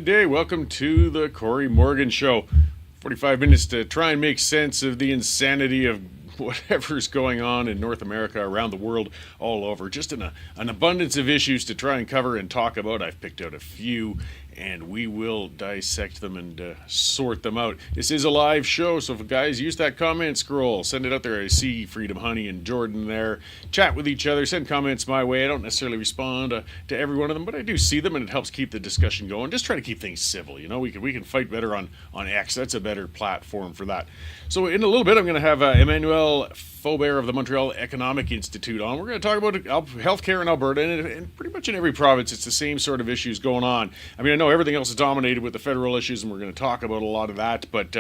Good day. Welcome to the Cory Morgan Show. 45 minutes to try and make sense of the insanity of whatever's going on in North America, around the world, all over. Just an abundance of issues to try and cover and talk about. I've picked out a few, and we will dissect them and sort them out. This is a live show, so if guys use that comment scroll, send it out there. I see Freedom Honey and Jordan there. Chat with each other, send comments my way. I don't necessarily respond to every one of them, but I do see them, and it helps keep the discussion going. Just try to keep things civil. You know, we can fight better on X. That's a better platform for that. So in a little bit, I'm going to have Emmanuel Faubert of the Montreal Economic Institute on. We're going to talk about healthcare in Alberta, and pretty much in every province, it's the same sort of issues going on. I mean, I know everything else is dominated with the federal issues, and we're going to talk about a lot of that, but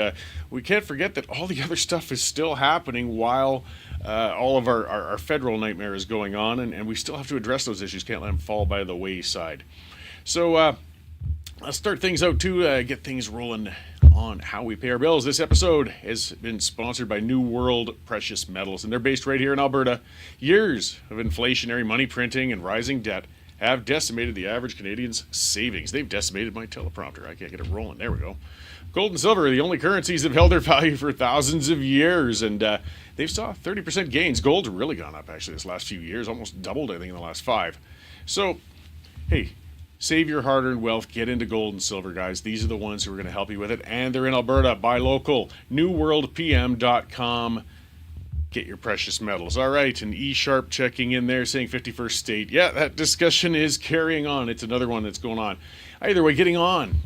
we can't forget that all the other stuff is still happening while all of our federal nightmare is going on, and we still have to address those issues. Can't let them fall by the wayside. So let's start things out to get things rolling on how we pay our bills. This episode has been sponsored by New World Precious Metals, and they're based right here in Alberta. Years of inflationary money printing and rising debt have decimated the average Canadian's savings. They've decimated my teleprompter. I can't get it rolling. There we go. Gold and silver are the only currencies that have held their value for thousands of years, and they've saw 30% gains. Gold's really gone up, actually, this last few years. Almost doubled, I think, in the last 5. So, hey, save your hard-earned wealth. Get into gold and silver, guys. These are the ones who are going to help you with it, and they're in Alberta. Buy local. newworldpm.com. Get your precious metals. All right, and E-Sharp checking in there saying 51st state. Yeah, that discussion is carrying on. It's another one that's going on. Either way, getting on.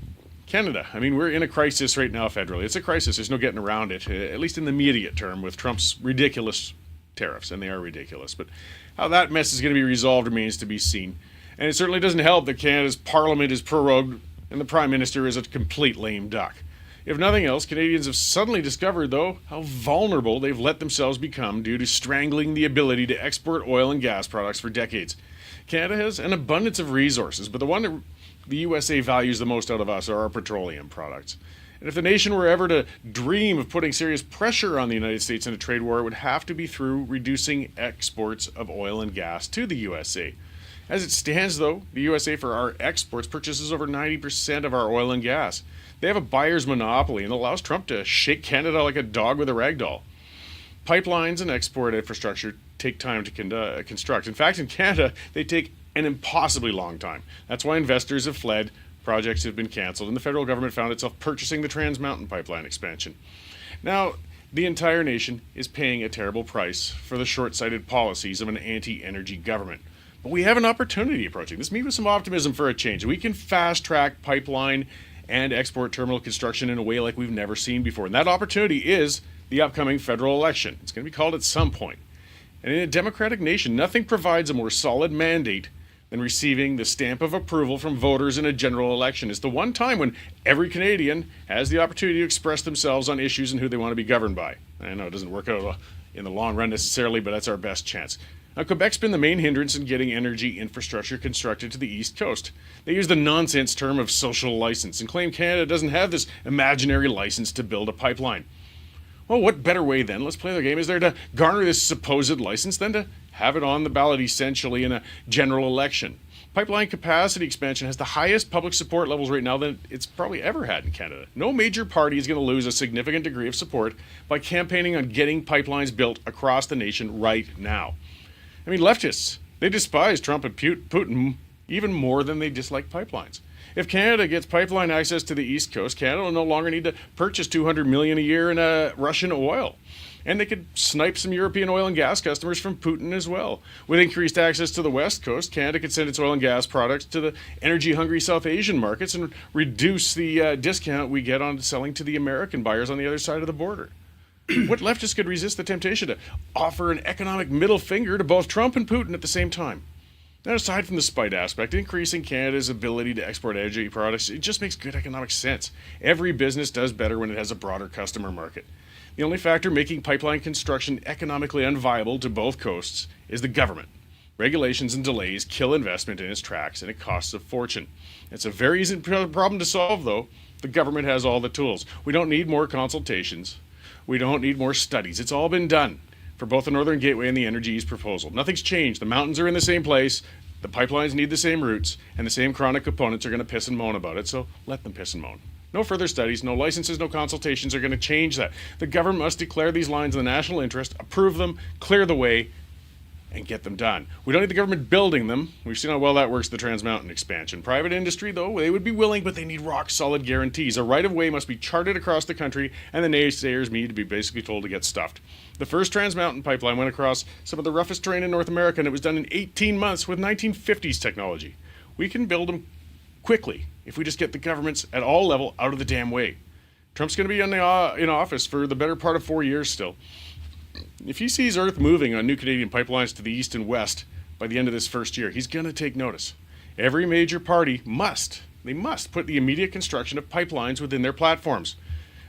Canada. I mean, we're in a crisis right now federally. It's a crisis. There's no getting around it, at least in the immediate term, with Trump's ridiculous tariffs, and they are ridiculous. But how that mess is going to be resolved remains to be seen. And it certainly doesn't help that Canada's parliament is prorogued and the Prime Minister is a complete lame duck. If nothing else, Canadians have suddenly discovered, though, how vulnerable they've let themselves become due to strangling the ability to export oil and gas products for decades. Canada has an abundance of resources, but the one that the USA values the most out of us are our petroleum products. And if the nation were ever to dream of putting serious pressure on the United States in a trade war, it would have to be through reducing exports of oil and gas to the USA. As it stands, though, the USA for our exports purchases over 90% of our oil and gas. They have a buyer's monopoly, and it allows Trump to shake Canada like a dog with a rag doll. Pipelines and export infrastructure take time to construct. In fact, in Canada, they take an impossibly long time. That's why investors have fled, projects have been canceled, and the federal government found itself purchasing the Trans Mountain pipeline expansion. Now, the entire nation is paying a terrible price for the short-sighted policies of an anti-energy government. But we have an opportunity approaching this. Me with some optimism for a change. We can fast-track pipeline and export terminal construction in a way like we've never seen before. And that opportunity is the upcoming federal election. It's going to be called at some point. And in a democratic nation, nothing provides a more solid mandate than receiving the stamp of approval from voters in a general election. It's the one time when every Canadian has the opportunity to express themselves on issues and who they want to be governed by. I know it doesn't work out in the long run necessarily, but that's our best chance. Now, Quebec's been the main hindrance in getting energy infrastructure constructed to the East Coast. They use the nonsense term of social license and claim Canada doesn't have this imaginary license to build a pipeline. Well, what better way then, let's play the game, is there to garner this supposed license than to have it on the ballot essentially in a general election? Pipeline capacity expansion has the highest public support levels right now than it's probably ever had in Canada. No major party is going to lose a significant degree of support by campaigning on getting pipelines built across the nation right now. I mean, leftists, they despise Trump and Putin even more than they dislike pipelines. If Canada gets pipeline access to the East Coast, Canada will no longer need to purchase $200 million a year in Russian oil. And they could snipe some European oil and gas customers from Putin as well. With increased access to the West Coast, Canada could send its oil and gas products to the energy-hungry South Asian markets and reduce the discount we get on selling to the American buyers on the other side of the border. What leftist could resist the temptation to offer an economic middle finger to both Trump and Putin at the same time? Now, aside from the spite aspect, increasing Canada's ability to export energy products, it just makes good economic sense. Every business does better when it has a broader customer market. The only factor making pipeline construction economically unviable to both coasts is the government. Regulations and delays kill investment in its tracks, and it costs a fortune. It's a very easy problem to solve, though. The government has all the tools. We don't need more consultations. We don't need more studies. It's all been done for both the Northern Gateway and the Energy East proposal. Nothing's changed. The mountains are in the same place. The pipelines need the same routes, and the same chronic opponents are going to piss and moan about it, so let them piss and moan. No further studies, no licenses, no consultations are going to change that. The government must declare these lines in the national interest, approve them, clear the way, and get them done. We don't need the government building them. We've seen how well that works, the Trans Mountain expansion. Private industry, though, they would be willing, but they need rock-solid guarantees. A right-of-way must be charted across the country, and the naysayers need to be basically told to get stuffed. The first Trans Mountain pipeline went across some of the roughest terrain in North America, and it was done in 18 months with 1950s technology. We can build them quickly if we just get the governments at all level out of the damn way. Trump's going to be in office for the better part of 4 years still. If he sees Earth moving on new Canadian pipelines to the east and west by the end of this first year, he's going to take notice. Every major party must put the immediate construction of pipelines within their platforms.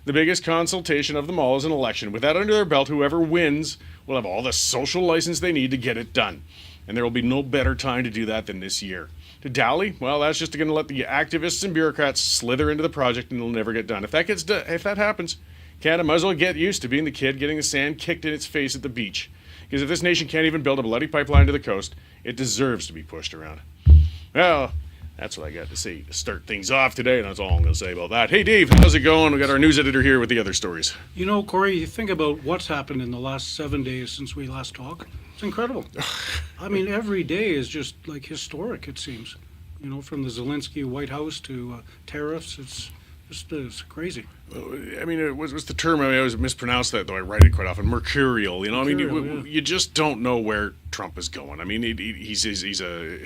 The biggest consultation of them all is an election. With that under their belt, whoever wins will have all the social license they need to get it done. And there will be no better time to do that than this year. To dally, well, that's just going to let the activists and bureaucrats slither into the project and it'll never get done. If that happens, Canada might as well get used to being the kid getting the sand kicked in its face at the beach. Because if this nation can't even build a bloody pipeline to the coast, it deserves to be pushed around. Well, that's what I got to say to start things off today, and that's all I'm going to say about that. Hey, Dave, how's it going? We got our news editor here with the other stories. You know, Cory, you think about what's happened in the last 7 days since we last talked. It's incredible. I mean, every day is just like historic, it seems. You know, from the Zelensky White House to tariffs, it's crazy. I mean, what's the term? I always mispronounce that, though I write it quite often. Mercurial. You know, Mercurial, you just don't know where Trump is going. I mean, he's a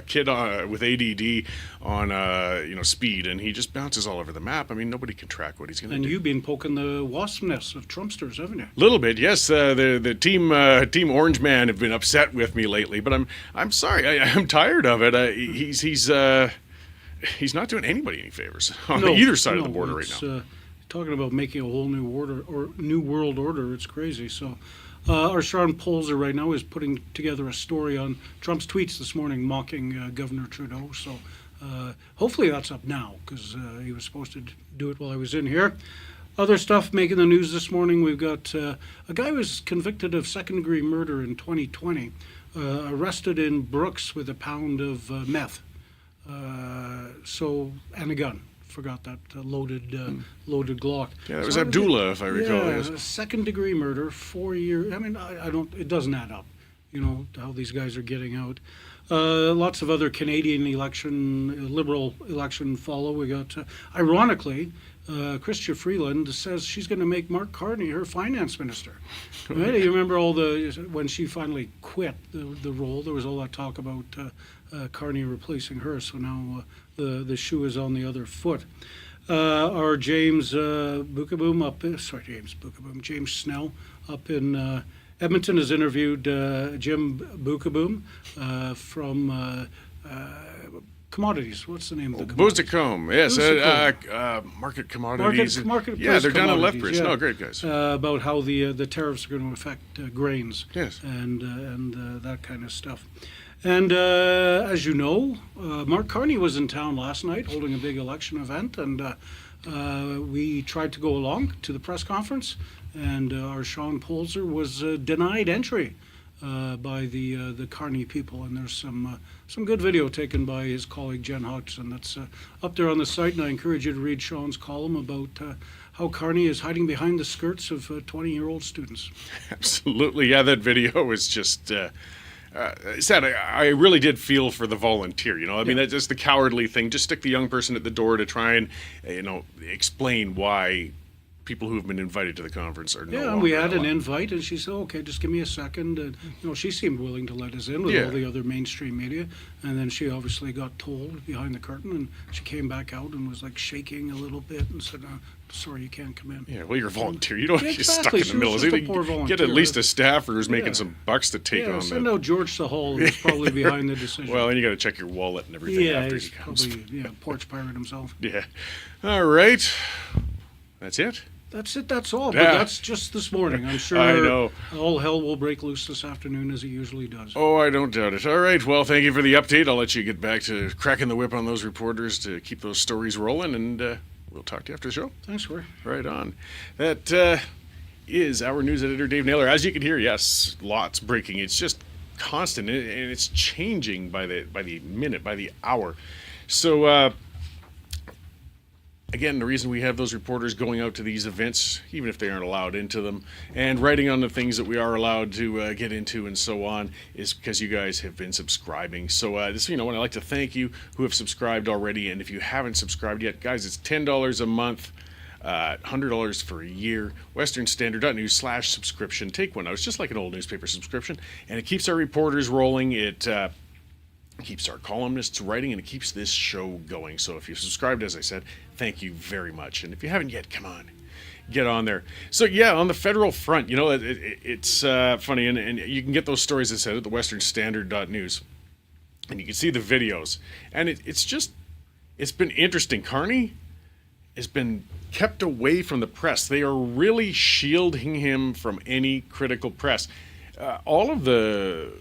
kid with ADD on speed, and he just bounces all over the map. I mean, nobody can track what he's going to do. And you've been poking the wasp nest of Trumpsters, haven't you? A little bit, yes. The team Orange Man have been upset with me lately, but I'm sorry. I'm tired of it. He's not doing anybody any favors on either side of the border right now. Talking about making a whole new order or new world order, it's crazy. So, our Sean Polzer right now is putting together a story on Trump's tweets this morning mocking Governor Trudeau. So, hopefully that's up now because he was supposed to do it while I was in here. Other stuff making the news this morning. We've got a guy who was convicted of second-degree murder in 2020, arrested in Brooks with a pound of meth. And a gun. Forgot that loaded Glock. Yeah, it was Abdullah, if I recall. Yeah, yes. Second-degree murder, 4 years. I mean, I don't. It doesn't add up. You know how these guys are getting out. Lots of other Canadian Liberal election follow. We got, ironically, Chrystia Freeland says she's going to make Mark Carney her finance minister. Right? You remember when she finally quit the role, there was all that talk about Carney replacing her. So now the shoe is on the other foot. Our James Snell up in Edmonton has interviewed Jim Bukaboom from Commodities. What's the name of the commodities? Boostacombe, yes. Market Commodities. Yeah, they're down in Lethbridge. Yeah. No, great guys. About how the tariffs are going to affect grains. Yes. And that kind of stuff. And as you know, Mark Carney was in town last night holding a big election event, and we tried to go along to the press conference, and our Sean Polzer was denied entry by the Carney people, and there's some good video taken by his colleague Jen Hodgson that's up there on the site, and I encourage you to read Sean's column about how Carney is hiding behind the skirts of 20-year-old students. Absolutely, yeah, that video was just sad. I really did feel for the volunteer, I mean, that's just the cowardly thing. Just stick the young person at the door to try and, explain why people who have been invited to the conference are no longer and we had an invite, and she said, okay, just give me a second. And, she seemed willing to let us in with all the other mainstream media. And then she obviously got told behind the curtain, and she came back out and was like shaking a little bit and said, sorry, you can't come in. Yeah, well, you're a volunteer. You don't get stuck in the middle. Get at least a staffer who's making some bucks to take on send out George Sahal, who's probably behind the decision. Well, and you got to check your wallet and everything after he comes. Probably, porch pirate himself. Yeah. All right. That's it. That's it, that's all. But that's just this morning. I'm sure I know. All hell will break loose this afternoon as it usually does. Oh, I don't doubt it. All right, well, thank you for the update. I'll let you get back to cracking the whip on those reporters to keep those stories rolling, and we'll talk to you after the show. Thanks, Cory. Right on. That is our news editor, Dave Naylor. As you can hear, yes, lots breaking. It's just constant, and it's changing by the minute, by the hour. So again, the reason we have those reporters going out to these events, even if they aren't allowed into them, and writing on the things that we are allowed to get into and so on, is because you guys have been subscribing. So this, I'd like to thank you who have subscribed already, and if you haven't subscribed yet, guys, it's $10 a month. $100 for a year. WesternStandard.news/subscription. Take one out. It's just like an old newspaper subscription, and it keeps our reporters rolling. It keeps our columnists writing, and it keeps this show going. So if you've subscribed, as I said, thank you very much. And if you haven't yet, come on, get on there. So yeah, on the federal front, it's funny, and you can get those stories, as I said, at the WesternStandard.news, and you can see the videos, and it's been interesting. Carney has been kept away from the press. They are really shielding him from any critical press. All of the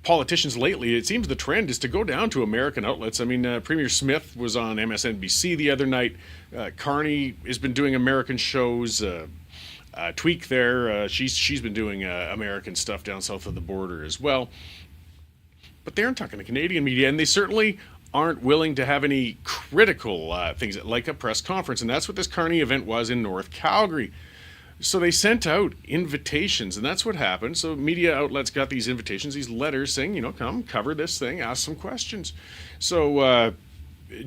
politicians lately, it seems the trend is to go down to American outlets. I mean, Premier Smith was on MSNBC the other night. Carney has been doing American shows. Tweak there, she's been doing American stuff down south of the border as well. But they aren't talking to Canadian media, and they certainly aren't willing to have any critical things like a press conference, and that's what this Carney event was in North Calgary. So they sent out invitations, and that's what happened. So media outlets got these invitations, these letters saying, come cover this thing, ask some questions. So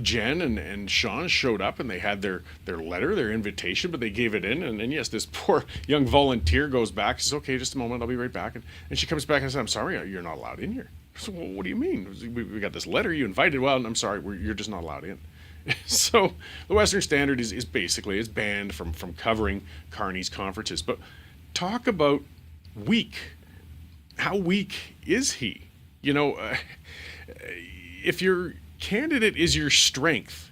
Jen and Sean showed up, and they had their letter, their invitation, but they gave it in. And then, yes, this poor young volunteer goes back, says, okay, just a moment, I'll be right back. And she comes back and says, I'm sorry, you're not allowed in here. So, well, what do you mean? We got this letter you invited. Well, I'm sorry, you're just not allowed in. So the Western Standard is basically banned from covering Carney's conferences. But talk about weak. How weak is he? If your candidate is your strength,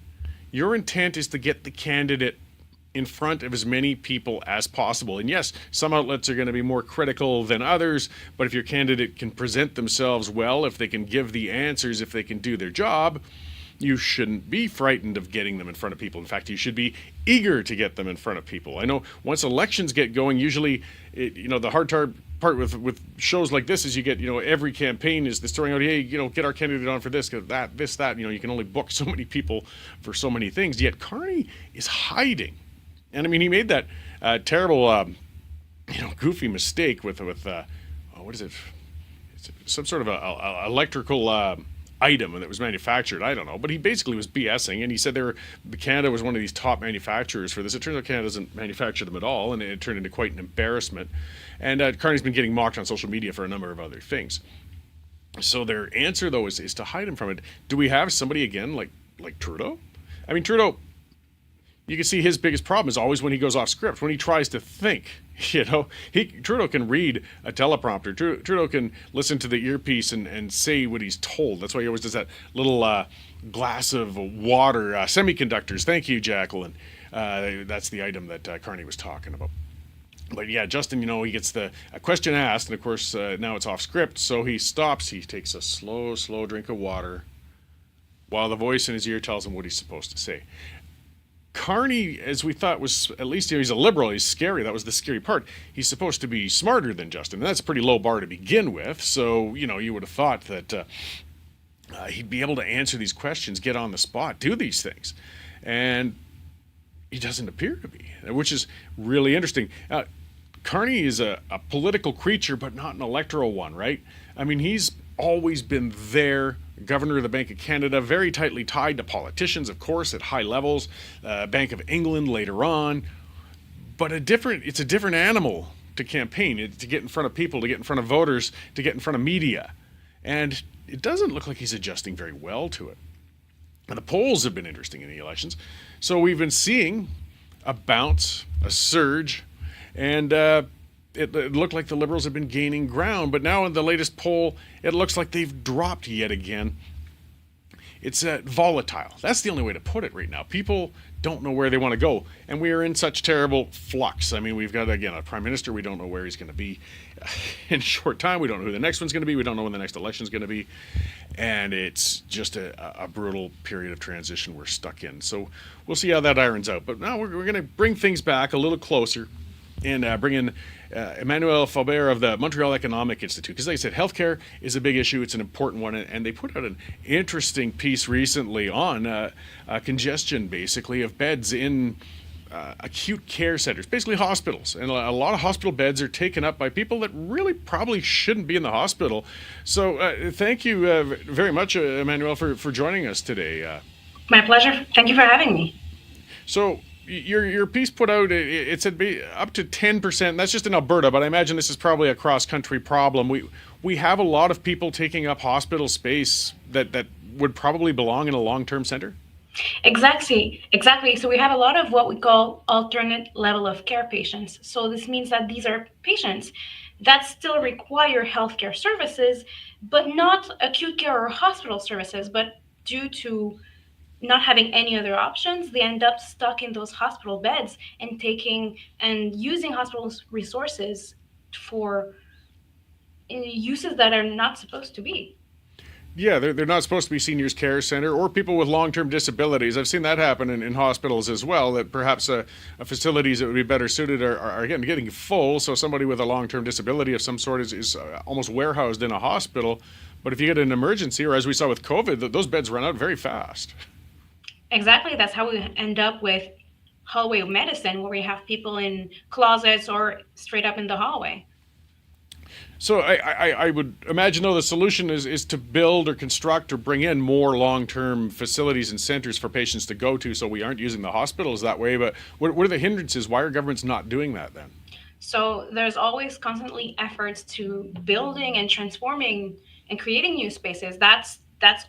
your intent is to get the candidate in front of as many people as possible. And yes, some outlets are going to be more critical than others, but if your candidate can present themselves well, if they can give the answers, if they can do their job, you shouldn't be frightened of getting them in front of people. In fact, you should be eager to get them in front of people. I know once elections get going, usually, the hard part with shows like this is you get, every campaign is this throwing out, hey, get our candidate on for this, that, you can only book so many people for so many things. Yet Carney is hiding. And I mean, he made that terrible, goofy mistake with what is it? It's some sort of a electrical item that was manufactured. I don't know, but he basically was BSing, and he said Canada was one of these top manufacturers for this. It turns out Canada doesn't manufacture them at all, and it turned into quite an embarrassment. And Carney's been getting mocked on social media for a number of other things. So their answer, though, is to hide him from it. Do we have somebody again like Trudeau? I mean, Trudeau, you can see his biggest problem is always when he goes off script, when he tries to think. Trudeau can read a teleprompter. Trudeau can listen to the earpiece and say what he's told. That's why he always does that little glass of water, semiconductors. Thank you, Jacqueline. That's the item that Carney was talking about. But yeah, Justin, he gets a question asked, and of course now it's off script, so he stops. He takes a slow drink of water while the voice in his ear tells him what he's supposed to say. Carney, as we thought, was at least he's a liberal. He's scary. That was the scary part. He's supposed to be smarter than Justin. And that's a pretty low bar to begin with. So, you would have thought that he'd be able to answer these questions, get on the spot, do these things. And he doesn't appear to be, which is really interesting. Carney is a political creature, but not an electoral one, right? I mean, he's always been there, governor of the Bank of Canada, very tightly tied to politicians, of course, at high levels, Bank of England later on, but it's a different animal to campaign, to get in front of people, to get in front of voters, to get in front of media. And it doesn't look like he's adjusting very well to it. And the polls have been interesting in the elections. So we've been seeing a bounce, a surge, and it looked like the Liberals have been gaining ground, but now in the latest poll, it looks like they've dropped yet again. It's volatile. That's the only way to put it right now. People don't know where they want to go, and we are in such terrible flux. I mean, we've got, again, a prime minister. We don't know where he's going to be in a short time. We don't know who the next one's going to be. We don't know when the next election's going to be, and it's just a brutal period of transition we're stuck in. So we'll see how that irons out. But now we're going to bring things back a little closer and bring in Emmanuel Faubert of the Montreal Economic Institute. Because, like I said, healthcare is a big issue. It's an important one. And they put out an interesting piece recently on congestion, basically, of beds in acute care centers, basically hospitals. And a lot of hospital beds are taken up by people that really probably shouldn't be in the hospital. So thank you very much, Emmanuel, for joining us today. My pleasure. Thank you for having me. So your piece put out it said be up to 10%. That's just in Alberta, but I imagine this is probably a cross country problem. We have a lot of people taking up hospital space that would probably belong in a long term center. Exactly, exactly. So we have a lot of what we call alternate level of care patients. So this means that these are patients that still require healthcare services, but not acute care or hospital services. But due to not having any other options, they end up stuck in those hospital beds and taking and using hospitals' resources for uses that are not supposed to be. Yeah, they're not supposed to be seniors care center or people with long-term disabilities. I've seen that happen in hospitals as well, that perhaps facilities that would be better suited are again getting full. So somebody with a long-term disability of some sort is almost warehoused in a hospital. But if you get an emergency, or as we saw with COVID, those beds run out very fast. Exactly. That's how we end up with hallway medicine, where we have people in closets or straight up in the hallway. So I would imagine, though, the solution is to build or construct or bring in more long-term facilities and centers for patients to go to, so we aren't using the hospitals that way. But what are the hindrances? Why are governments not doing that then? So there's always constantly efforts to building and transforming and creating new spaces. That's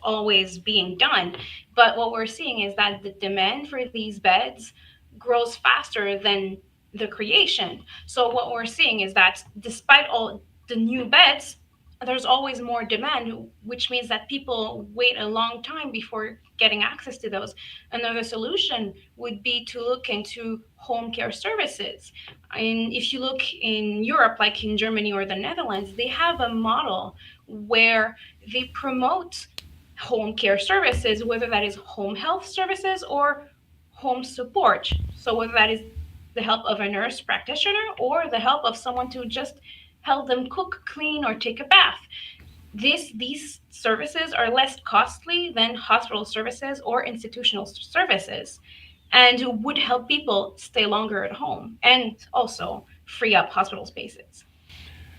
always being done. But what we're seeing is that the demand for these beds grows faster than the creation. So what we're seeing is that despite all the new beds, there's always more demand, which means that people wait a long time before getting access to those. Another solution would be to look into home care services. And if you look in Europe, like in Germany or the Netherlands, they have a model where they promote home care services, whether that is home health services or home support. So whether that is the help of a nurse practitioner or the help of someone to just help them cook, clean, or take a bath. These services are less costly than hospital services or institutional services, and would help people stay longer at home and also free up hospital spaces.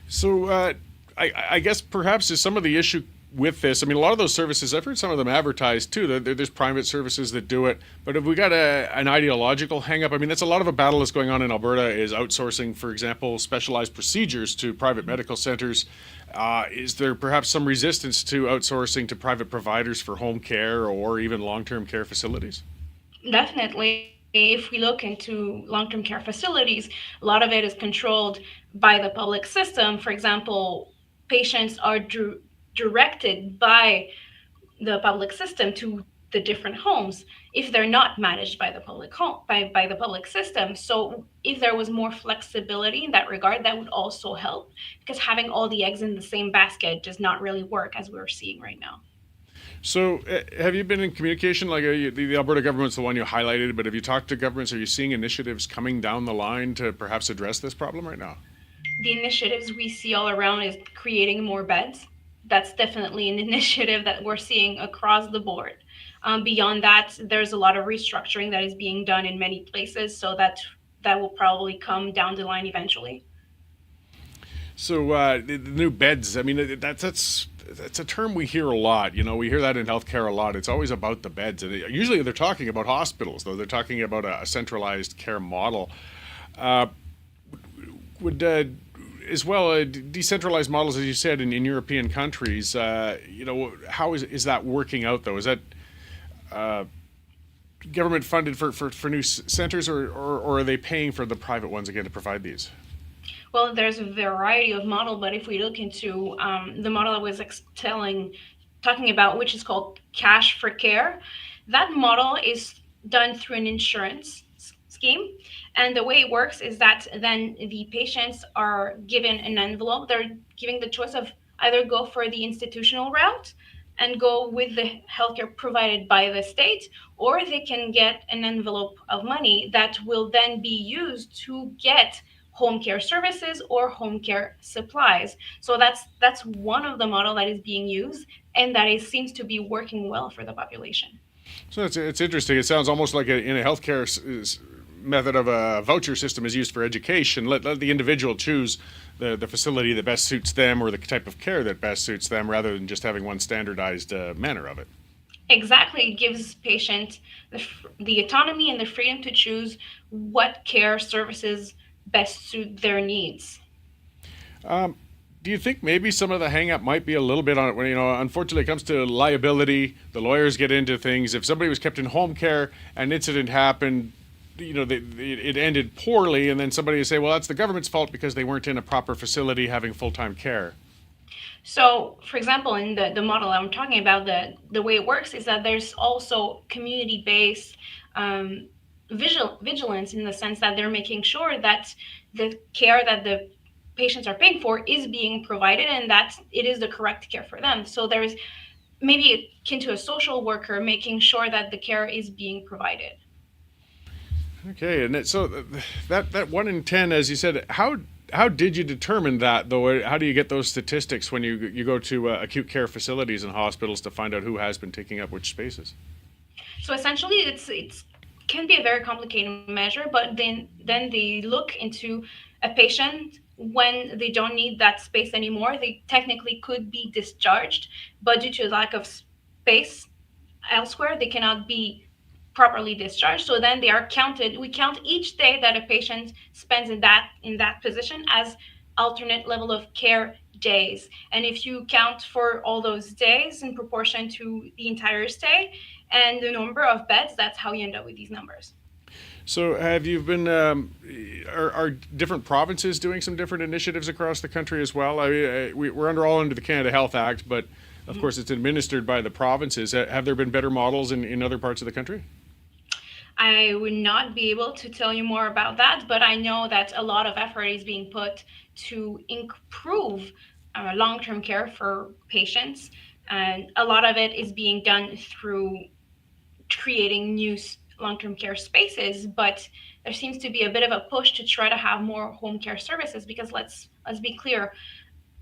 So I guess perhaps is some of the issue with this. I mean, a lot of those services, I've heard some of them advertised too. There's private services that do it, but have we got an ideological hangup? I mean, that's a lot of a battle that's going on in Alberta is outsourcing, for example, specialized procedures to private medical centers. Is there perhaps some resistance to outsourcing to private providers for home care or even long-term care facilities? Definitely. If we look into long term care facilities, a lot of it is controlled by the public system. For example, patients are directed by the public system to the different homes if they're not managed by the public home by the public system. So if there was more flexibility in that regard, that would also help, because having all the eggs in the same basket does not really work as we're seeing right now. So, have you been in communication? Like the Alberta government's the one you highlighted, but have you talked to governments? Are you seeing initiatives coming down the line to perhaps address this problem right now? The initiatives we see all around is creating more beds. That's definitely an initiative that we're seeing across the board. Beyond that, there's a lot of restructuring that is being done in many places, so that will probably come down the line eventually. So the new beds. I mean, that's a term we hear a lot. You know, we hear that in healthcare a lot. It's always about the beds. And usually they're talking about hospitals, though. They're talking about a centralized care model. Uh, would as well decentralized models, as you said, in European countries. How is that working out, though? Is that uh, government funded for new centers, or are they paying for the private ones again to provide these? Well, there's a variety of model, but if we look into the model I was talking about, which is called cash for care, that model is done through an insurance scheme. And the way it works is that then the patients are given an envelope. They're giving the choice of either go for the institutional route and go with the healthcare provided by the state, or they can get an envelope of money that will then be used to get home care services or home care supplies. So that's one of the model that is being used and that it seems to be working well for the population. So it's interesting. It sounds almost like in a healthcare method of a voucher system is used for education. Let the individual choose the facility that best suits them or the type of care that best suits them rather than just having one standardized manner of it. Exactly, it gives patients the autonomy and the freedom to choose what care services best suit their needs. Do you think maybe some of the hang up might be a little bit on it when, unfortunately it comes to liability, the lawyers get into things. If somebody was kept in home care, an incident happened, it ended poorly, and then somebody would say, well, that's the government's fault because they weren't in a proper facility having full-time care. So, for example, in the model I'm talking about, the way it works is that there's also community-based um, vigilance in the sense that they're making sure that the care that the patients are paying for is being provided and that it is the correct care for them. So there's maybe akin to a social worker making sure that the care is being provided. Okay, and that 1 in 10, as you said, how did you determine that though? How do you get those statistics when you go to acute care facilities and hospitals to find out who has been taking up which spaces? So essentially, it's can be a very complicated measure, but then they look into a patient when they don't need that space anymore. They technically could be discharged, but due to lack of space elsewhere, they cannot be properly discharged. So then they are counted. We count each day that a patient spends in that position as alternate level of care days. And if you count for all those days in proportion to the entire stay and the number of beds, that's how you end up with these numbers. So, have you been? Are different provinces doing some different initiatives across the country as well? I mean, we're all under the Canada Health Act, but of course it's administered by the provinces. Have there been better models in other parts of the country? I would not be able to tell you more about that, but I know that a lot of effort is being put to improve long term care for patients. And a lot of it is being done through creating new long term care spaces, but there seems to be a bit of a push to try to have more home care services because let's be clear,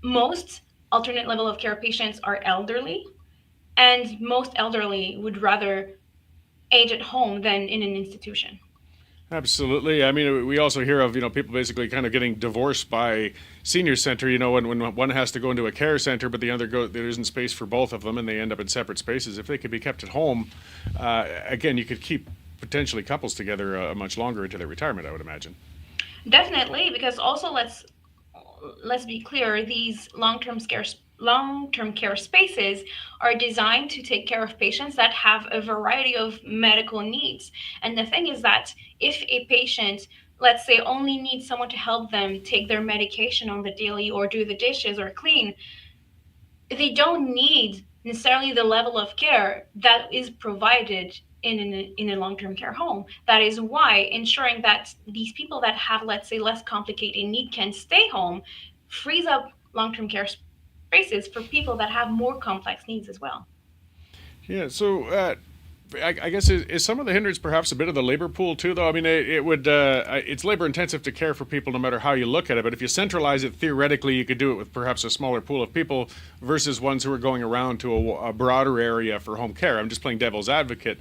most alternate level of care patients are elderly, and most elderly would rather age at home than in an institution. Absolutely. I mean, we also hear of people basically kind of getting divorced by senior center. When one has to go into a care center, but there isn't space for both of them, and they end up in separate spaces. If they could be kept at home, again, you could keep potentially couples together much longer into their retirement, I would imagine. Definitely, because also let's be clear, these long-term care spaces are designed to take care of patients that have a variety of medical needs. And the thing is that if a patient, let's say, only needs someone to help them take their medication on the daily or do the dishes or clean, they don't need necessarily the level of care that is provided in a long-term care home. That is why ensuring that these people that have, let's say, less complicated need can stay home frees up long-term care spaces for people that have more complex needs as well. Yeah. So, I guess is some of the hindrance perhaps a bit of the labor pool too, though. I mean, it's labor intensive to care for people, no matter how you look at it. But if you centralize it, theoretically, you could do it with perhaps a smaller pool of people versus ones who are going around to a broader area for home care. I'm just playing devil's advocate.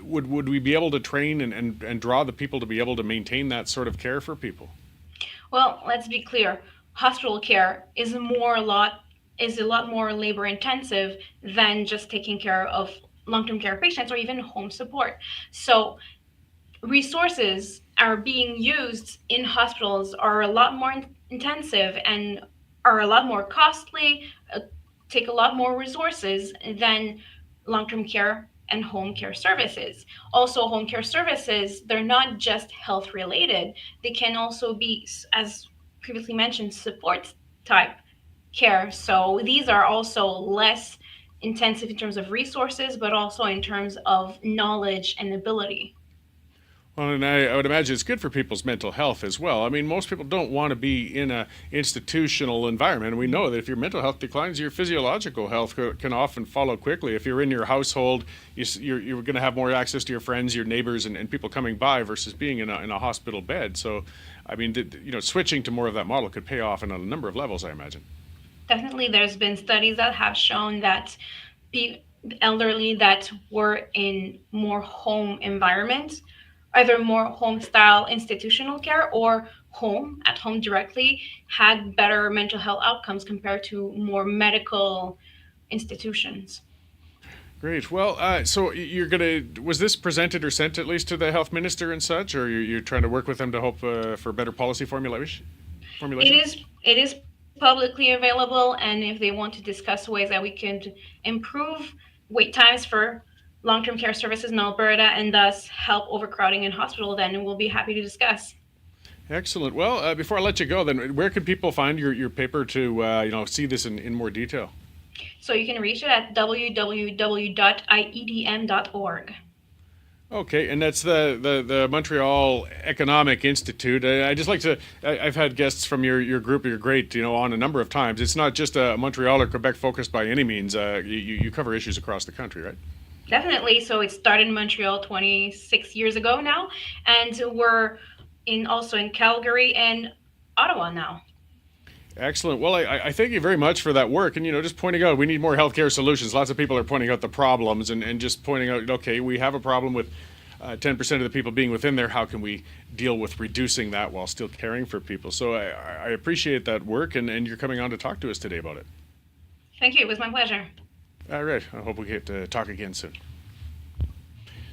Would we be able to train and draw the people to be able to maintain that sort of care for people? Well, let's be clear. Hospital care is a lot more labor intensive than just taking care of long-term care patients or even home support. So resources are being used in hospitals are a lot more intensive and are a lot more costly, take a lot more resources than long-term care and home care services. Also, home care services, they're not just health related. They can also be, as previously mentioned, support type care. So these are also less intensive in terms of resources, but also in terms of knowledge and ability. Well, and I would imagine it's good for people's mental health as well. I mean, most people don't want to be in a institutional environment. And we know that if your mental health declines, your physiological health can often follow quickly. If you're in your household, you're going to have more access to your friends, your neighbors, and people coming by versus being in a hospital bed. So, I mean, switching to more of that model could pay off on a number of levels, I imagine. Definitely, there's been studies that have shown that elderly that were in more home environments, either more home style institutional care or home at home directly, had better mental health outcomes compared to more medical institutions. Great. Well, so was this presented or sent at least to the health minister and such, or you're trying to work with them to hope for better policy formulation? It is publicly available, and if they want to discuss ways that we can improve wait times for long-term care services in Alberta and thus help overcrowding in hospital, then we'll be happy to discuss. Excellent. Well, before I let you go, then where can people find your paper to see this in more detail? So you can reach it at www.iedm.org. Okay, and that's the Montreal Economic Institute. I just like to. I've had guests from your group. You're great, on a number of times. It's not just a Montreal or Quebec focused by any means. You cover issues across the country, right? Definitely. So it started in Montreal 26 years ago now, and we're also in Calgary and Ottawa now. Excellent. Well, I thank you very much for that work. And, just pointing out, we need more healthcare solutions. Lots of people are pointing out the problems and just pointing out, okay, we have a problem with 10% of the people being within there. How can we deal with reducing that while still caring for people? So I appreciate that work, and you're coming on to talk to us today about it. Thank you. It was my pleasure. All right. I hope we get to talk again soon.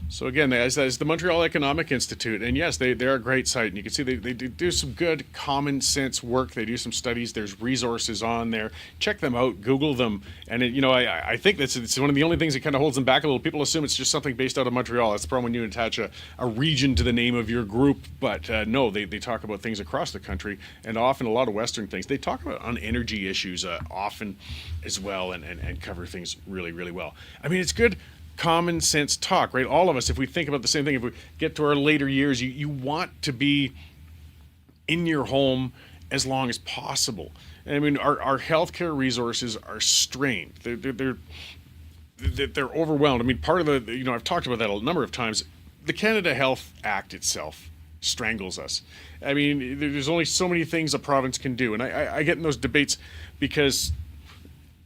So again, that is the Montreal Economic Institute, and yes, they're a great site, and you can see they do some good common sense work. They do some studies. There's resources on there. Check them out. Google them, and I think it's one of the only things that kind of holds them back a little. People assume it's just something based out of Montreal. That's the problem when you attach a region to the name of your group, but no, they talk about things across the country, and often a lot of Western things. They talk about on energy issues often as well, and cover things really, really well. I mean, it's good common sense talk, right? All of us, if we think about the same thing, if we get to our later years, you want to be in your home as long as possible. I mean, our healthcare resources are strained. They're overwhelmed. I mean, part of the, I've talked about that a number of times. The Canada Health Act itself strangles us. I mean, there's only so many things a province can do. And I get in those debates because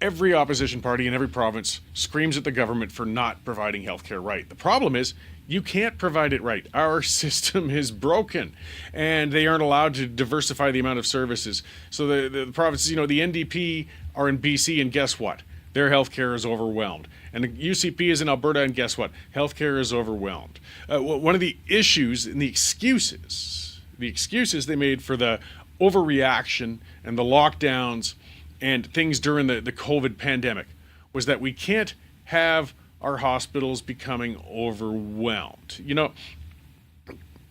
every opposition party in every province screams at the government for not providing healthcare right. The problem is you can't provide it right. Our system is broken, and they aren't allowed to diversify the amount of services. So the provinces, the NDP are in BC, and guess what? Their healthcare is overwhelmed. And the UCP is in Alberta, and guess what? Healthcare is overwhelmed. One of the issues and the excuses they made for the overreaction and the lockdowns and things during the COVID pandemic was that we can't have our hospitals becoming overwhelmed.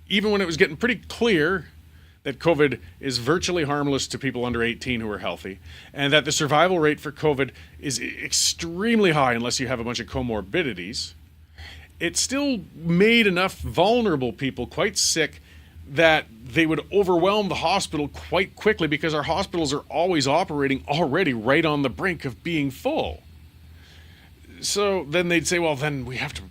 Even when it was getting pretty clear that COVID is virtually harmless to people under 18 who are healthy, and that the survival rate for COVID is extremely high unless you have a bunch of comorbidities, it still made enough vulnerable people quite sick that they would overwhelm the hospital quite quickly because our hospitals are always operating already right on the brink of being full. So then they'd say, well, then we have to,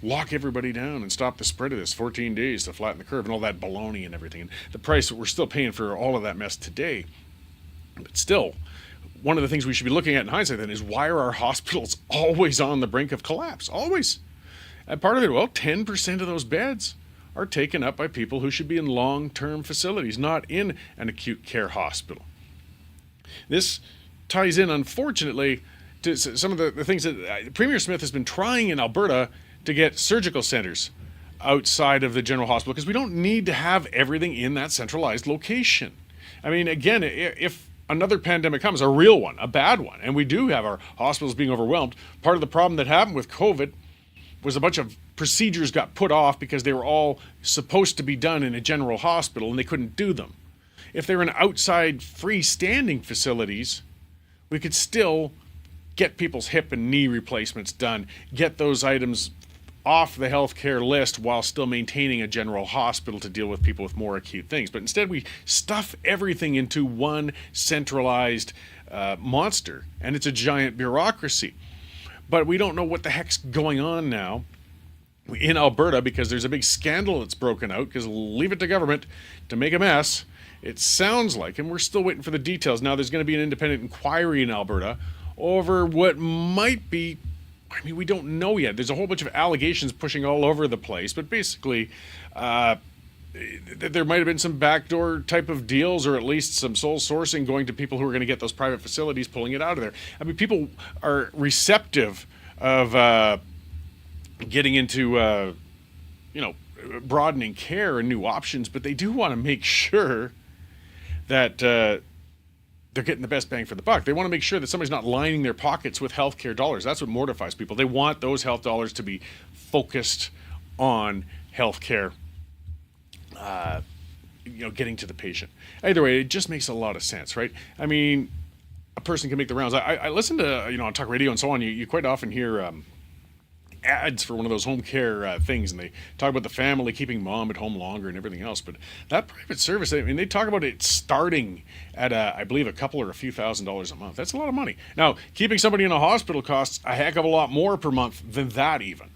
lock everybody down and stop the spread of this 14 days to flatten the curve and all that baloney and everything. And the price that we're still paying for all of that mess today. But still, one of the things we should be looking at in hindsight then is why are our hospitals always on the brink of collapse? Always. And part of it, 10% of those beds are taken up by people who should be in long-term facilities, not in an acute care hospital. This ties in, unfortunately, to some of the things that Premier Smith has been trying in Alberta to get surgical centers outside of the general hospital, because we don't need to have everything in that centralized location. I mean, again, if another pandemic comes, a real one, a bad one, and we do have our hospitals being overwhelmed, part of the problem that happened with COVID was a bunch of procedures got put off because they were all supposed to be done in a general hospital and they couldn't do them. If they were in outside freestanding facilities, we could still get people's hip and knee replacements done, get those items off the healthcare list while still maintaining a general hospital to deal with people with more acute things. But instead, we stuff everything into one centralized monster, and it's a giant bureaucracy. But we don't know what the heck's going on now in Alberta because there's a big scandal that's broken out because leave it to government to make a mess. It sounds like, and we're still waiting for the details. Now, there's going to be an independent inquiry in Alberta over what might be, I mean, we don't know yet. There's a whole bunch of allegations pushing all over the place, but basically, there might have been some backdoor type of deals or at least some sole sourcing going to people who are going to get those private facilities, pulling it out of there. I mean, people are receptive of getting into, broadening care and new options, but they do want to make sure that they're getting the best bang for the buck. They want to make sure that somebody's not lining their pockets with healthcare dollars. That's what mortifies people. They want those health dollars to be focused on healthcare, getting to the patient. Either way, it just makes a lot of sense, right? I mean, a person can make the rounds. I listen to, on talk radio and so on, you quite often hear ads for one of those home care things, and they talk about the family keeping mom at home longer and everything else. But that private service, I mean, they talk about it starting at I believe a couple or a few $1,000s a month. That's a lot of money. Now, keeping somebody in a hospital costs a heck of a lot more per month than that even.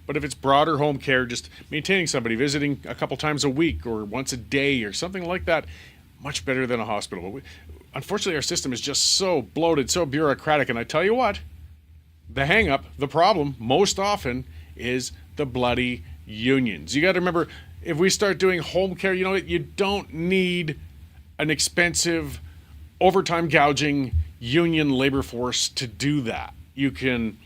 But if it's broader home care, just maintaining somebody, visiting a couple times a week or once a day or something like that, much better than a hospital. But unfortunately, our system is just so bloated, so bureaucratic. And I tell you what, the hang-up, the problem, most often is the bloody unions. You got to remember, if we start doing home care, you don't need an expensive, overtime gouging union labor force to do that. You can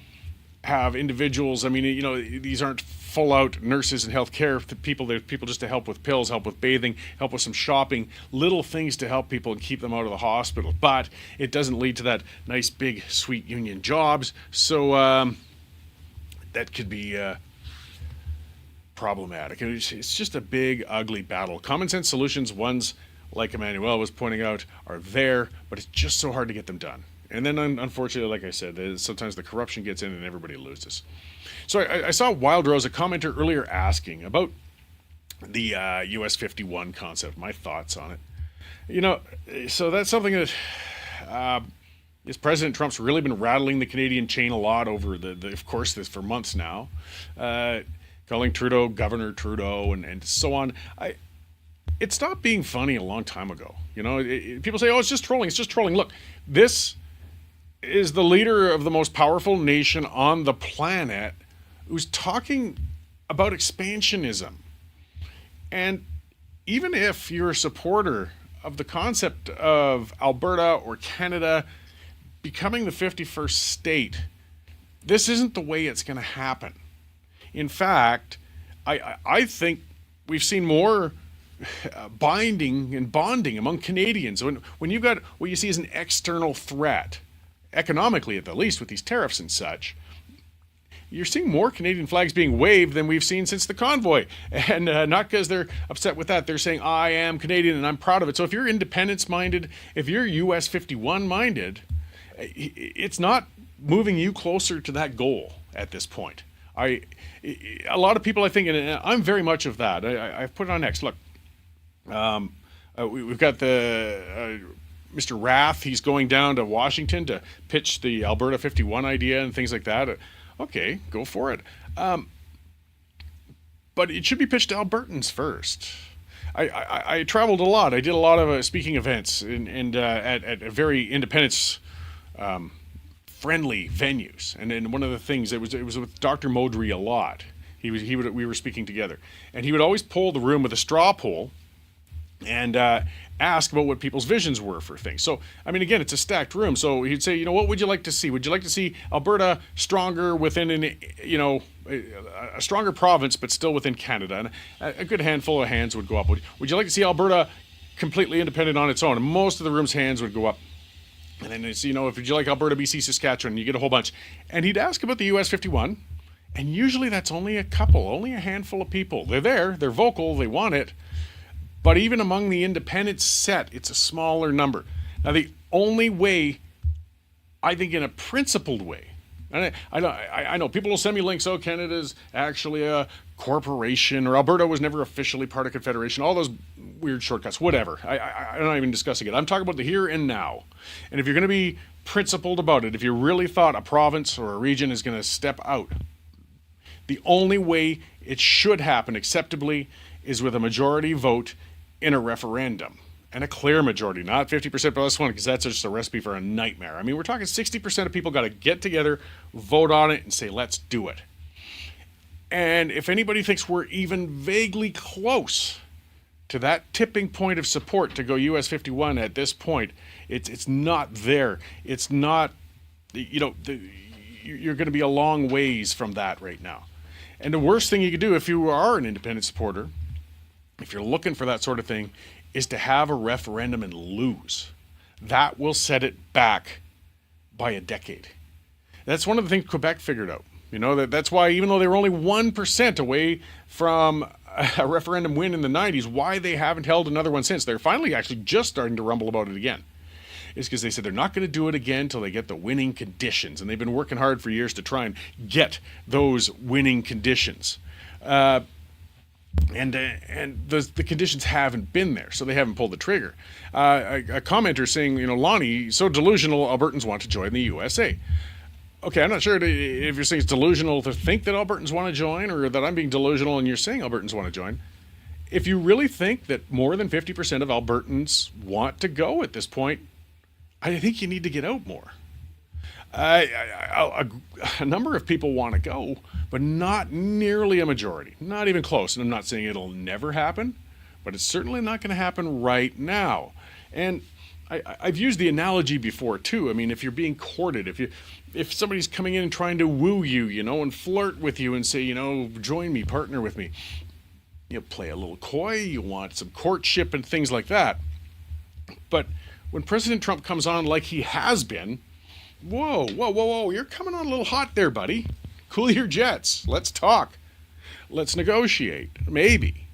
have individuals, I mean, these aren't full-out nurses and healthcare people. They're people just to help with pills, help with bathing, help with some shopping, little things to help people and keep them out of the hospital. But it doesn't lead to that nice, big, sweet union jobs. So that could be problematic. And it's just a big, ugly battle. Common sense solutions, ones like Emmanuel was pointing out, are there, but it's just so hard to get them done. And then, unfortunately, like I said, sometimes the corruption gets in and everybody loses. So I saw Wild Rose, a commenter earlier, asking about the US 51 concept, my thoughts on it. So that's something that is President Trump's really been rattling the Canadian chain a lot over of course, this for months now, calling Trudeau Governor Trudeau and so on. It stopped being funny a long time ago. People say, oh, it's just trolling. It's just trolling. Look, this is the leader of the most powerful nation on the planet who's talking about expansionism. And even if you're a supporter of the concept of Alberta or Canada becoming the 51st state, this isn't the way it's going to happen. In fact, I think we've seen more binding and bonding among Canadians. When you've got what you see as an external threat, economically at the least with these tariffs and such, you're seeing more Canadian flags being waved than we've seen since the convoy. And not because they're upset with that. They're saying, I am Canadian and I'm proud of it. So if you're independence-minded, if you're US 51-minded, it's not moving you closer to that goal at this point. A lot of people, I think, and I'm very much of that. I've put it on X. Look, we've got the Mr. Rath. He's going down to Washington to pitch the Alberta 51 idea and things like that. Okay, go for it. But it should be pitched to Albertans first. I traveled a lot. I did a lot of speaking events and at very independence friendly venues. And then one of the things, it was with Dr. Modry a lot. We were speaking together, and he would always poll the room with a straw poll and ask about what people's visions were for things. So, I mean, again, it's a stacked room. So he'd say, what would you like to see? Would you like to see Alberta stronger within a stronger province, but still within Canada? And a good handful of hands would go up. Would you like to see Alberta completely independent on its own? And most of the room's hands would go up. And then it's, if would you like Alberta, BC, Saskatchewan, you get a whole bunch. And he'd ask about the US 51. And usually that's only a handful of people. They're there, they're vocal, they want it. But even among the independent set, it's a smaller number. Now, the only way, I think in a principled way, And I know people will send me links. Oh, Canada's actually a corporation, or Alberta was never officially part of Confederation. All those weird shortcuts, whatever. I'm not even discussing it. I'm talking about the here and now. And if you're going to be principled about it, if you really thought a province or a region is going to step out, the only way it should happen acceptably is with a majority vote in a referendum. And a clear majority, not 50% plus one, because that's just a recipe for a nightmare. I mean, we're talking 60% of people got to get together, vote on it, and say, let's do it. And if anybody thinks we're even vaguely close to that tipping point of support to go US 51 at this point, it's not there. It's not, you're going to be a long ways from that right now. And the worst thing you could do if you are an independent supporter, if you're looking for that sort of thing, is to have a referendum and lose. That will set it back by a decade. That's one of the things Quebec figured out. That's why, even though they were only 1% away from a referendum win in the 90s, why they haven't held another one since. They're finally actually just starting to rumble about it again. It's because they said they're not going to do it again until they get the winning conditions. And they've been working hard for years to try and get those winning conditions. And the conditions haven't been there, so they haven't pulled the trigger. A commenter saying, Lonnie, so delusional Albertans want to join the USA. Okay, I'm not sure if you're saying it's delusional to think that Albertans want to join, or that I'm being delusional and you're saying Albertans want to join. If you really think that more than 50% of Albertans want to go at this point, I think you need to get out more. A number of people want to go, but not nearly a majority. Not even close. And I'm not saying it'll never happen, but it's certainly not going to happen right now. And I've used the analogy before too. I mean, if you're being courted, if somebody's coming in and trying to woo you, and flirt with you and say, join me, partner with me, you play a little coy, you want some courtship and things like that. But when President Trump comes on like he has been, whoa, you're coming on a little hot there, buddy. Cool your jets. Let's talk. Let's negotiate. Maybe.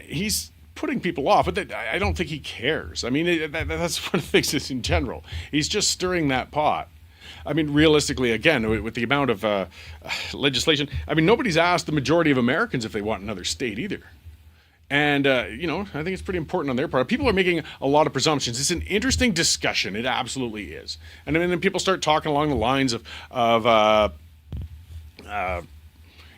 He's putting people off, but I don't think he cares. I mean, that's one of the things in general. He's just stirring that pot. I mean, realistically, again, with the amount of legislation, I mean, nobody's asked the majority of Americans if they want another state either. And, I think it's pretty important on their part. People are making a lot of presumptions. It's an interesting discussion. It absolutely is. And then people start talking along the lines of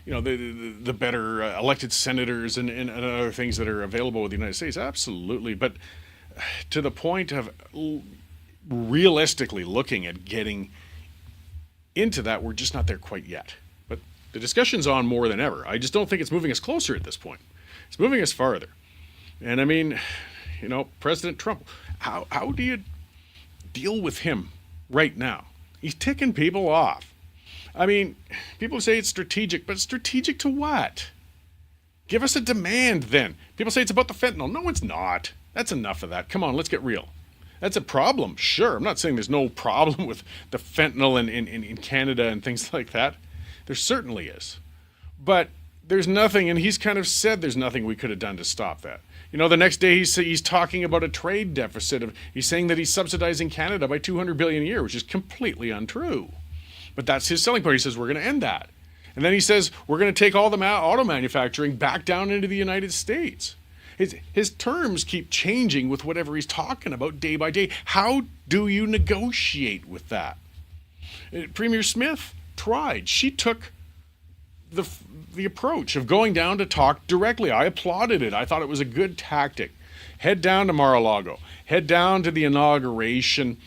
the better elected senators and other things that are available with the United States. Absolutely. But to the point of realistically looking at getting into that, we're just not there quite yet. But the discussion's on more than ever. I just don't think it's moving us closer at this point. It's moving us farther. And I mean, President Trump, how do you deal with him right now? He's ticking people off. I mean, people say it's strategic, but strategic to what? Give us a demand then. People say it's about the fentanyl. No, it's not. That's enough of that. Come on, let's get real. That's a problem, sure. I'm not saying there's no problem with the fentanyl in Canada and things like that. There certainly is. But there's nothing, and he's kind of said there's nothing we could have done to stop that. The next day he's talking about a trade deficit. He's saying that he's subsidizing Canada by $200 billion a year, which is completely untrue. But that's his selling point. He says we're going to end that. And then he says we're going to take all the auto manufacturing back down into the United States. His terms keep changing with whatever he's talking about day by day. How do you negotiate with that? Premier Smith tried. She took the approach of going down to talk directly. I applauded it. I thought it was a good tactic. Head down to Mar-a-Lago. Head down to the inauguration.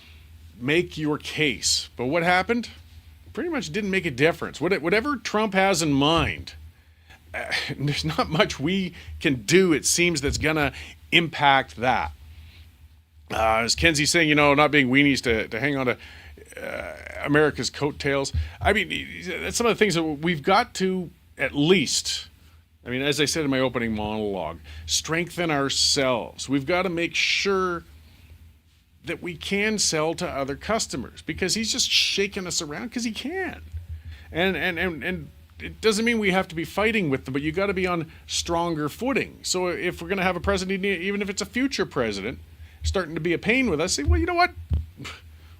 Make your case. But what happened? Pretty much didn't make a difference. Whatever Trump has in mind, there's not much we can do, it seems, that's going to impact that. As Kenzie's saying, not being weenies to hang on to America's coattails. I mean, that's some of the things that we've got to at least, as I said in my opening monologue, strengthen ourselves. We've got to make sure that we can sell to other customers, because he's just shaking us around because he can. And it doesn't mean we have to be fighting with them, but you got to be on stronger footing. So if we're going to have a president, even if it's a future president, starting to be a pain with us, say, well, you know what?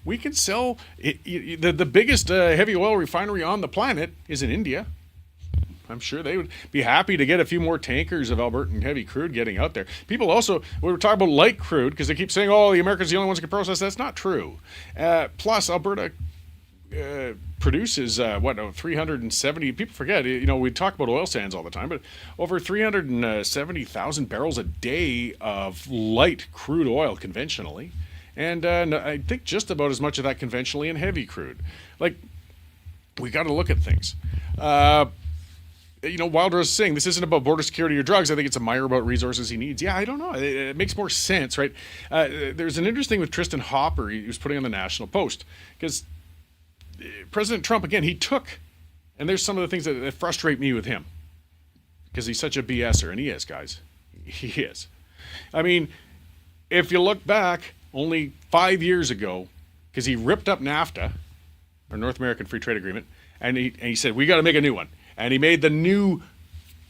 we can sell the biggest heavy oil refinery on the planet is in India. I'm sure they would be happy to get a few more tankers of Albertan heavy crude getting out there. People also, we were talking about light crude because they keep saying, oh, the Americans are the only ones who can process. That's not true. Plus, Alberta produces, 370, people forget, we talk about oil sands all the time, but over 370,000 barrels a day of light crude oil conventionally. And I think just about as much of that conventionally in heavy crude. Like, we got to look at things. Wilder is saying this isn't about border security or drugs. I think it's a Meyer about resources he needs. Yeah, I don't know. It makes more sense, right? There's an interesting with Tristan Hopper he was putting on the National Post because President Trump, again, he took, and there's some of the things that frustrate me with him because he's such a BSer, and he is, guys. He is. I mean, if you look back only 5 years ago, because he ripped up NAFTA, or North American Free Trade Agreement, and he said, we got to make a new one. And he made the new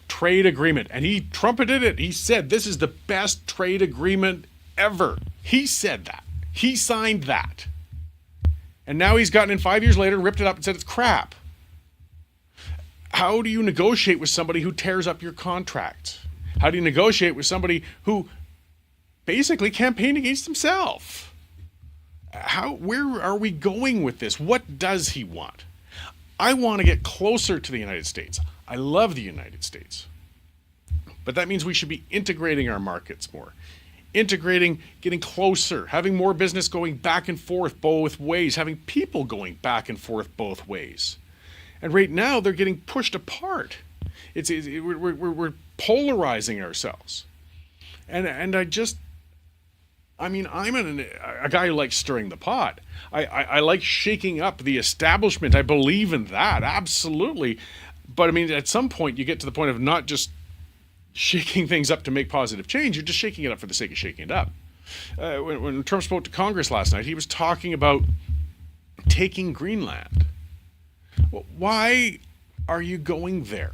trade agreement. And he trumpeted it. He said, this is the best trade agreement ever. He said that. He signed that. And now he's gotten in 5 years later and ripped it up and said it's crap. How do you negotiate with somebody who tears up your contract? How do you negotiate with somebody who basically campaigned against himself? Where are we going with this? What does he want? I want to get closer to the United States. I love the United States. But that means we should be integrating our markets more. Integrating, getting closer, having more business going back and forth both ways, having people going back and forth both ways. And right now, they're getting pushed apart. We're polarizing ourselves. And I'm a guy who likes stirring the pot. I like shaking up the establishment. I believe in that, absolutely. But at some point, you get to the point of not just shaking things up to make positive change. You're just shaking it up for the sake of shaking it up. When Trump spoke to Congress last night, he was talking about taking Greenland. Well, why are you going there?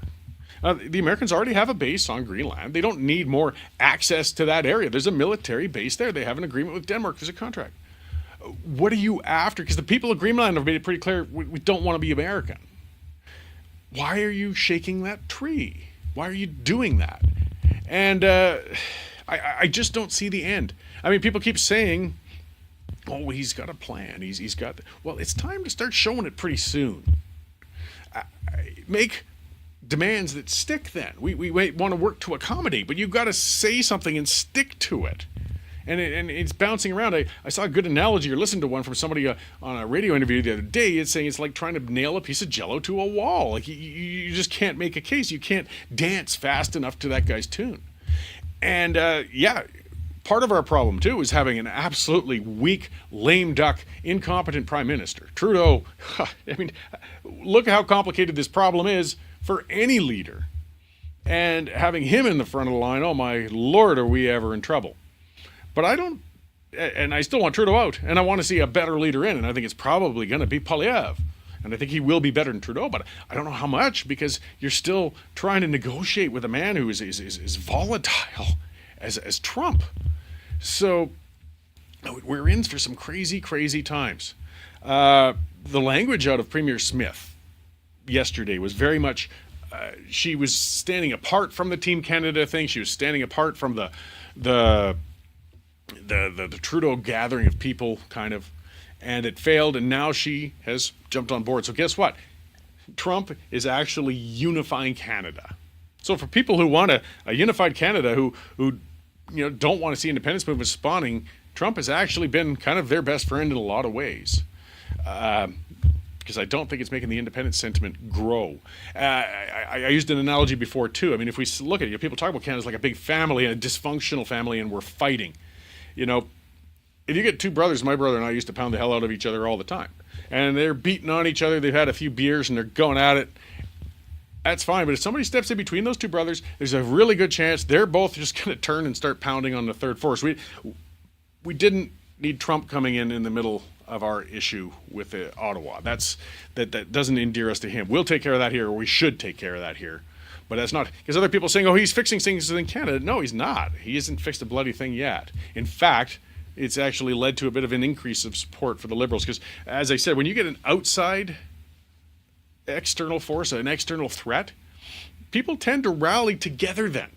The Americans already have a base on Greenland. They don't need more access to that area. There's a military base there. They have an agreement with Denmark. There's a contract. What are you after? Because the people of Greenland have made it pretty clear we don't want to be American. Why are you shaking that tree? Why are you doing that? And I just don't see the end. People keep saying, oh, he's got a plan. He's got... Well, it's time to start showing it pretty soon. Make demands that stick then. We want to work to accommodate, but you've got to say something and stick to it. And it's bouncing around. I saw a good analogy or listened to one from somebody on a radio interview the other day. It's saying it's like trying to nail a piece of Jell-O to a wall. Like you just can't make a case. You can't dance fast enough to that guy's tune. And part of our problem too is having an absolutely weak, lame duck, incompetent prime minister. Trudeau, look how complicated this problem is for any leader. And having him in the front of the line, oh my Lord, are we ever in trouble? But I still want Trudeau out, and I want to see a better leader in, and I think it's probably going to be Poilievre. And I think he will be better than Trudeau, but I don't know how much, because you're still trying to negotiate with a man who is volatile as Trump. So we're in for some crazy, crazy times. The language out of Premier Smith yesterday was very much, she was standing apart from the Team Canada thing. She was standing apart from the Trudeau gathering of people, kind of, and it failed, and now she has jumped on board. So guess what? Trump is actually unifying Canada. So for people who want a unified Canada, who don't want to see independence movements spawning, Trump has actually been kind of their best friend in a lot of ways. Because I don't think it's making the independence sentiment grow. I used an analogy before too. If we look at it, people talk about Canada as like a big family and a dysfunctional family, and we're fighting. If you get two brothers, my brother and I used to pound the hell out of each other all the time. And they're beating on each other. They've had a few beers and they're going at it. That's fine. But if somebody steps in between those two brothers, there's a really good chance they're both just going to turn and start pounding on the third force. We didn't need Trump coming in the middle of our issue with Ottawa. That doesn't endear us to him. We'll take care of that here, or we should take care of that here. But that's not, because other people are saying, oh, he's fixing things in Canada. No, he's not. He hasn't fixed a bloody thing yet. In fact, It's actually led to a bit of an increase of support for the Liberals. Because, as I said, when you get an outside external force, an external threat, people tend to rally together then,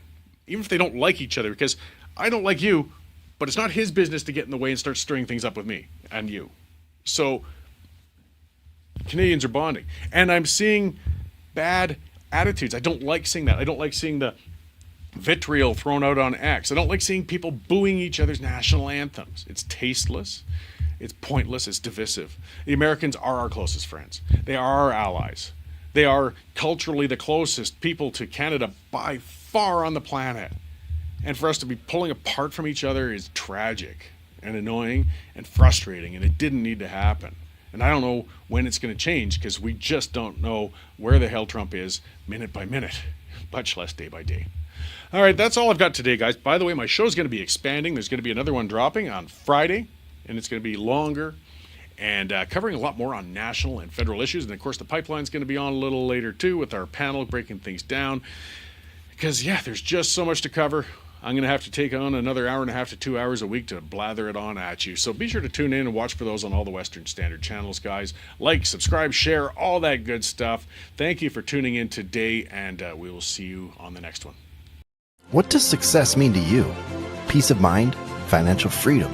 even if they don't like each other. Because I don't like you, but it's not his business to get in the way and start stirring things up with me and you. So Canadians are bonding. And I'm seeing bad attitudes. I don't like seeing that. I don't like seeing the vitriol thrown out on X. I don't like seeing people booing each other's national anthems. It's tasteless. It's pointless. It's divisive. The Americans are our closest friends. They are our allies. They are culturally the closest people to Canada by far on the planet. And for us to be pulling apart from each other is tragic and annoying and frustrating, and it didn't need to happen. And I don't know when it's going to change, because we just don't know where the hell Trump is minute by minute, much less day by day. All right, that's all I've got today, guys. By the way, my show's going to be expanding. There's going to be another one dropping on Friday, and it's going to be longer and covering a lot more on national and federal issues. And, of course, the pipeline's going to be on a little later, too, with our panel breaking things down. Because, yeah, there's just so much to cover. I'm going to have to take on another hour and a half to 2 hours a week to blather it on at you. So be sure to tune in and watch for those on all the Western Standard channels, guys. Like, subscribe, share, all that good stuff. Thank you for tuning in today, and we will see you on the next one. What does success mean to you? Peace of mind? Financial freedom?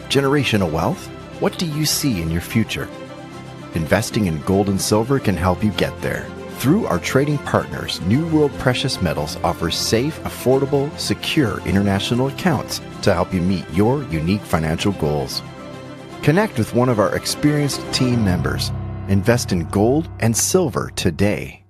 Generational wealth? What do you see in your future? Investing in gold and silver can help you get there. Through our trading partners, New World Precious Metals offers safe, affordable, secure international accounts to help you meet your unique financial goals. Connect with one of our experienced team members. Invest in gold and silver today.